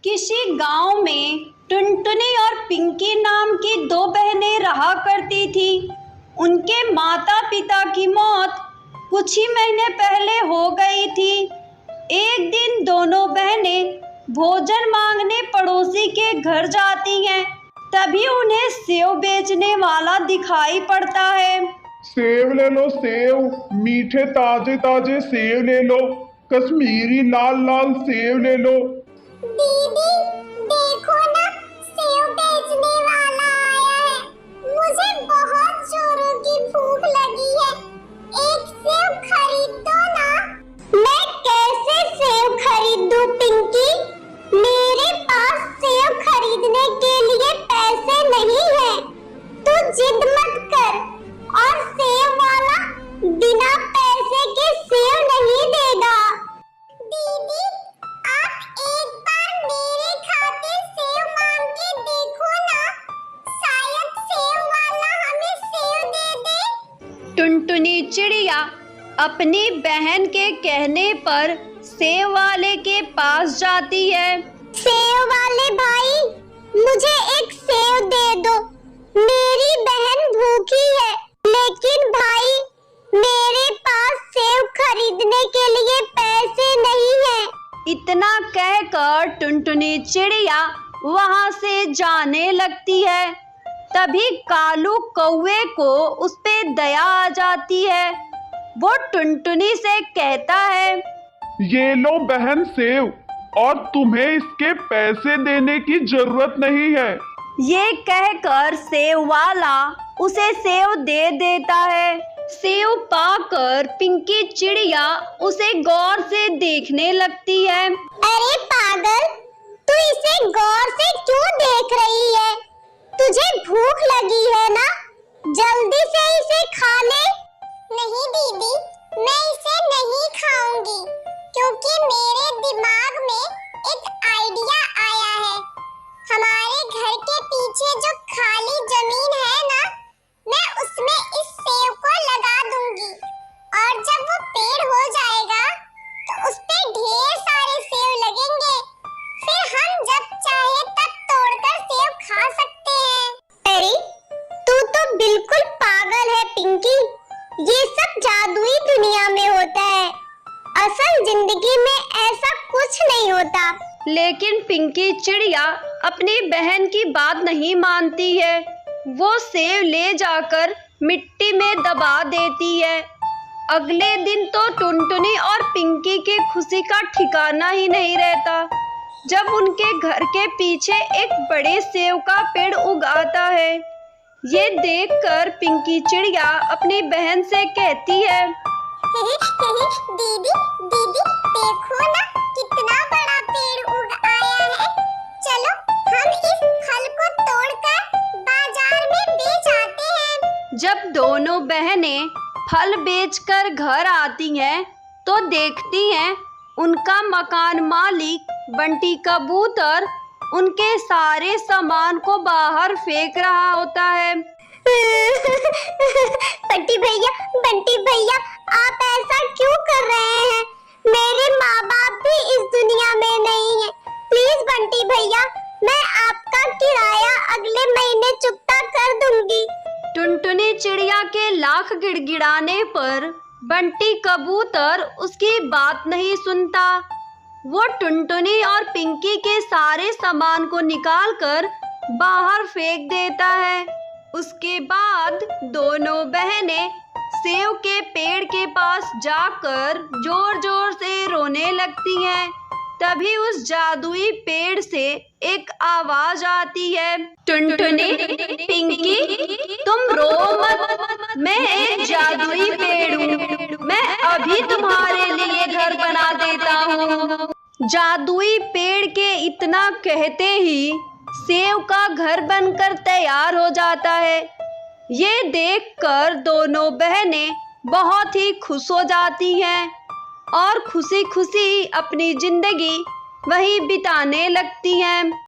किसी गांव में टुनटुनी और पिंकी नाम की दो बहनें रहा करती थी। उनके माता पिता की मौत कुछ ही महीने पहले हो गई थी। एक दिन दोनों बहनें भोजन मांगने पड़ोसी के घर जाती हैं। तभी उन्हें सेव बेचने वाला दिखाई पड़ता है। सेव ले लो सेव, मीठे ताजे ताजे सेव ले लो, कश्मीरी लाल लाल सेव ले लो। दीदी देखो ना, सेव बेचने वाला आया है। मुझे बहुत जोरों की भूख लगी है, एक सेव खरीद दो ना। मैं कैसे सेव खरीदूं पिंकी? मेरे पास सेव खरीदने के लिए पैसे नहीं है। तू जिद मत कर, और सेव वाला बिना पैसे के सेव नहीं देगा। दीदी आप एक बार मेरे खातिर सेव मांग के देखो ना, शायद सेव वाला हमें सेव दे दे। टुनटुनी चिड़िया अपनी बहन के कहने पर सेव वाले के पास जाती है। सेव वाले भाई, मुझे एक सेव दे दो, मेरी बहन भूखी है। लेकिन भाई, मेरे पास सेव खरीदने के लिए पैसे नहीं हैं। इतना कहकर टुनटुनी चिड़िया वहां से जाने लगती है। तभी कालू कौवे को उस पे दया आ जाती है। वो टुनटुनी से कहता है, ये लो बहन सेव, और तुम्हें इसके पैसे देने की जरूरत नहीं है। ये कहकर सेव वाला उसे सेव दे देता है। सेव पाकर पिंकी चिड़िया उसे गौर से देखने लगती है। अरे पागल, तू इसे गौर से क्यों देख रही है? तुझे भूख लगी है ना? जल्दी से इसे खा ले। नहीं दीदी, मैं इसे नहीं खाऊंगी, क्योंकि मेरे दिमाग में एक आइडिया आया है। हमारे घर के पीछे जो खाली जमीन है ना, मैं उसमें इस सेव को लगा दूंगी, और जब वो पेड़ हो जाएगा तो उस पे ढेर सारे सेव लगेंगे। फिर हम जब चाहे तब तोड़कर सेव खा सकते हैं। अरे तू तो बिल्कुल पागल है पिंकी, ये सब जादुई दुनिया में होता है, असल जिंदगी में ऐसा कुछ नहीं होता। लेकिन पिंकी चिड़िया अपनी बहन की बात नहीं मानती है। वो सेव ले जाकर मिट्टी में दबा देती है। अगले दिन तो टुनटुनी और पिंकी के खुशी का ठिकाना ही नहीं रहता, जब उनके घर के पीछे एक बड़े सेव का पेड़ उग आता है। ये देखकर पिंकी चिड़िया अपनी बहन से कहती है, दीदी दीदी देखो ना, कितना बड़ा पेड़ उग आया है। चलो हम इस फल को तोड़कर बाजार में बेच आते हैं। जब दोनों बहनें फल बेचकर घर आती हैं तो देखती हैं उनका मकान मालिक बंटी कबूतर उनके सारे सामान को बाहर फेंक रहा होता है। बंटी भैया आप ऐसा क्यों कर रहे हैं? मेरे माँ बाप भी इस दुनिया में नहीं है। प्लीज बंटी भैया, मैं आपका किराया अगले महीने चुकता कर दूंगी। टुनटुनी चिड़िया के लाख गिड़गिड़ाने पर बंटी कबूतर उसकी बात नहीं सुनता। वो टुनटुनी और पिंकी के सारे सामान को निकालकर बाहर फेंक देता है। उसके बाद दोनों बहनें सेव के पेड़ के पास जाकर जोर जोर से रोने लगती हैं। तभी उस जादुई पेड़ से एक आवाज आती है, टुनटुनी, पिंकी, तुम रो मत, मैं एक जादुई पेड़ हूँ, मैं अभी तुम्हारे लिए घर बना देता हूँ। जादुई पेड़ के इतना कहते ही सेव का घर बनकर तैयार हो जाता है। ये देखकर दोनों बहनें बहुत ही खुश हो जाती हैं और खुशी खुशी अपनी जिंदगी वहीं बिताने लगती हैं।